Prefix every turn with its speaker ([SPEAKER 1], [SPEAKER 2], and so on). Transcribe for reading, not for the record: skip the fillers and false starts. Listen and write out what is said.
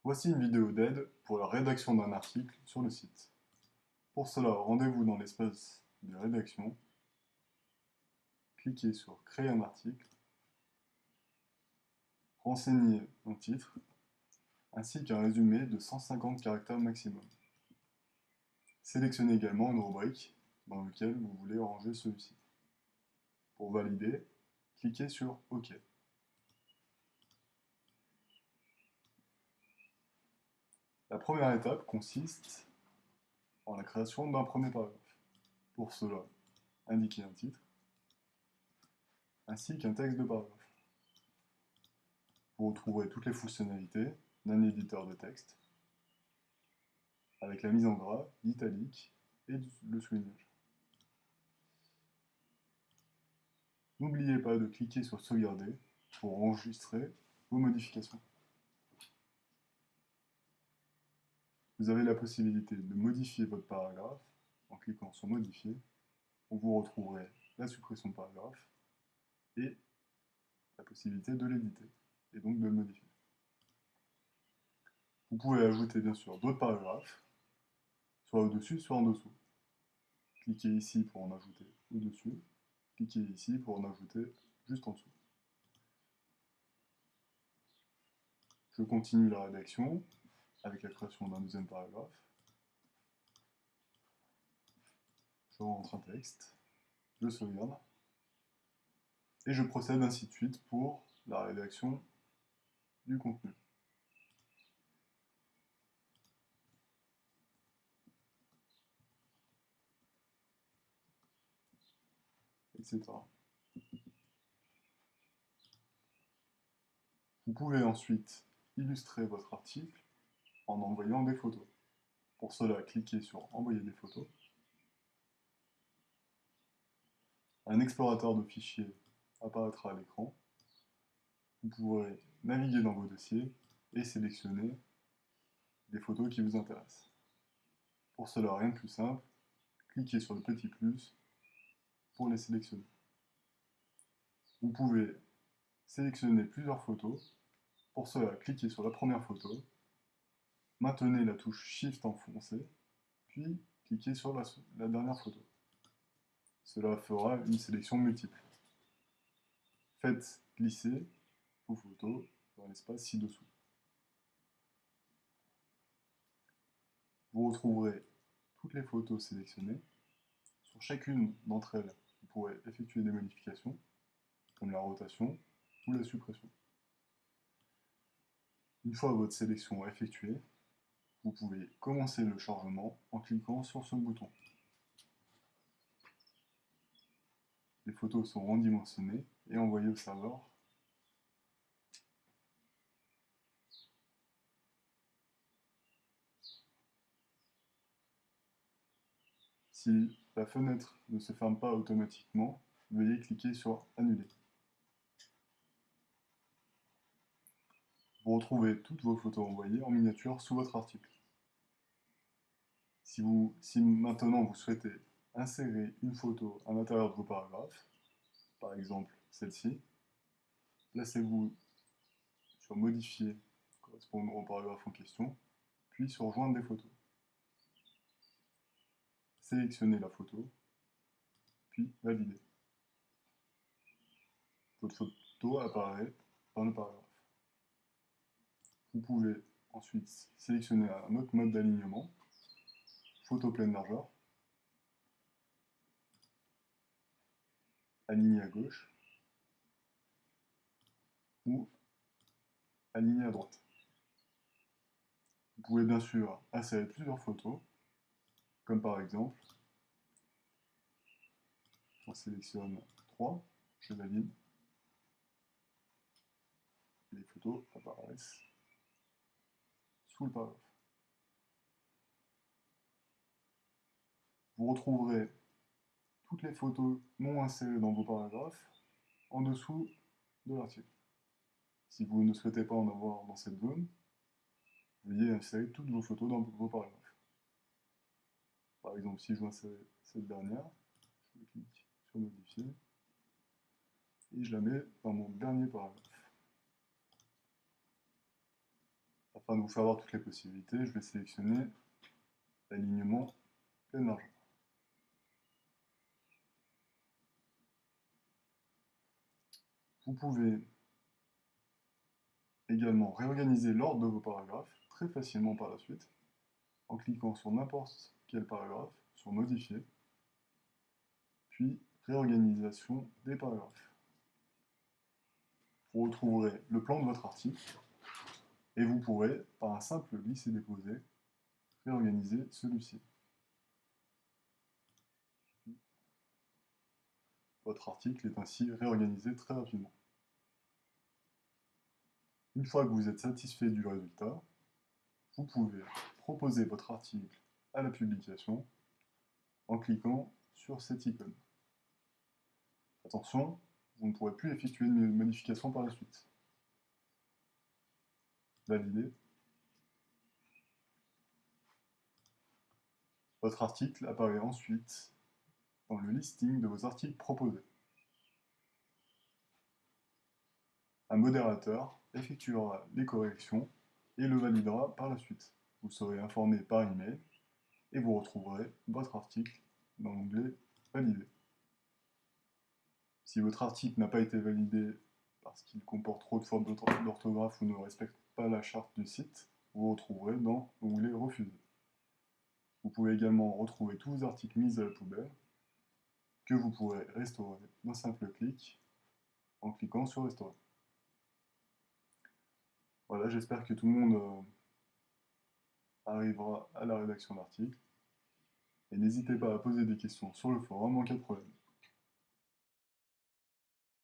[SPEAKER 1] Voici une vidéo d'aide pour la rédaction d'un article sur le site. Pour cela, rendez-vous dans l'espace de rédaction, cliquez sur Créer un article, renseignez un titre, ainsi qu'un résumé de 150 caractères maximum. Sélectionnez également une rubrique dans laquelle vous voulez ranger celui-ci. Pour valider, cliquez sur OK. La première étape consiste en la création d'un premier paragraphe. Pour cela, indiquez un titre, ainsi qu'un texte de paragraphe. Vous retrouverez toutes les fonctionnalités d'un éditeur de texte, avec la mise en gras, l'italique et le soulignage. N'oubliez pas de cliquer sur Sauvegarder pour enregistrer vos modifications. Vous avez la possibilité de modifier votre paragraphe en cliquant sur Modifier, où vous retrouverez la suppression de paragraphe et la possibilité de l'éditer, et donc de le modifier. Vous pouvez ajouter bien sûr d'autres paragraphes, soit au-dessus, soit en dessous. Cliquez ici pour en ajouter au-dessus, cliquez ici pour en ajouter juste en dessous. Je continue la rédaction avec la création d'un deuxième paragraphe. Je rentre un texte, je sauvegarde, et je procède ainsi de suite pour la rédaction du contenu, etc. Vous pouvez ensuite illustrer votre article en envoyant des photos. Pour cela, cliquez sur Envoyer des photos. Un explorateur de fichiers apparaîtra à l'écran. Vous pourrez naviguer dans vos dossiers et sélectionner des photos qui vous intéressent. Pour cela, rien de plus simple, cliquez sur le petit plus pour les sélectionner. Vous pouvez sélectionner plusieurs photos. Pour cela, cliquez sur la première photo, maintenez la touche Shift enfoncée, puis cliquez sur la dernière photo. Cela fera une sélection multiple. Faites glisser vos photos dans l'espace ci-dessous. Vous retrouverez toutes les photos sélectionnées. Sur chacune d'entre elles, vous pourrez effectuer des modifications, comme la rotation ou la suppression. Une fois votre sélection effectuée, vous pouvez commencer le chargement en cliquant sur ce bouton. Les photos sont redimensionnées et envoyées au serveur. Si la fenêtre ne se ferme pas automatiquement, veuillez cliquer sur Annuler. Vous retrouvez toutes vos photos envoyées en miniature sous votre article. Si maintenant vous souhaitez insérer une photo à l'intérieur de vos paragraphes, par exemple celle-ci, placez-vous sur Modifier correspondant au paragraphe en question, puis sur Joindre des photos. Sélectionnez la photo, puis Valider. Votre photo apparaît dans le paragraphe. Vous pouvez ensuite sélectionner un autre mode d'alignement, photo pleine largeur, aligner à gauche ou aligner à droite. Vous pouvez bien sûr insérer plusieurs photos, comme par exemple, on sélectionne 3, je valide, et les photos apparaissent sous le paragraphe. Vous retrouverez toutes les photos non insérées dans vos paragraphes en dessous de l'article. Si vous ne souhaitez pas en avoir dans cette zone, veuillez insérer toutes vos photos dans vos paragraphes. Par exemple, si je veux insérer cette dernière, je clique sur Modifier et je la mets dans mon dernier paragraphe. Afin de vous faire voir toutes les possibilités, je vais sélectionner l'alignement pleine largeur. Vous pouvez également réorganiser l'ordre de vos paragraphes très facilement par la suite, en cliquant sur n'importe quel paragraphe, sur Modifier, puis Réorganisation des paragraphes. Vous retrouverez le plan de votre article et vous pourrez, par un simple glisser-déposer, réorganiser celui-ci. Votre article est ainsi réorganisé très rapidement. Une fois que vous êtes satisfait du résultat, vous pouvez proposer votre article à la publication en cliquant sur cette icône. Attention, vous ne pourrez plus effectuer de modifications par la suite. Valider. Votre article apparaît ensuite dans le listing de vos articles proposés. Un modérateur effectuera les corrections et le validera par la suite. Vous serez informé par email et vous retrouverez votre article dans l'onglet Valider. Si votre article n'a pas été validé parce qu'il comporte trop de fautes d'orthographe ou ne respecte pas la charte du site, vous retrouverez dans l'onglet Refuser. Vous pouvez également retrouver tous vos articles mis à la poubelle que vous pourrez restaurer d'un simple clic en cliquant sur Restaurer. Voilà, j'espère que tout le monde arrivera à la rédaction d'articles. Et n'hésitez pas à poser des questions sur le forum en cas de problème.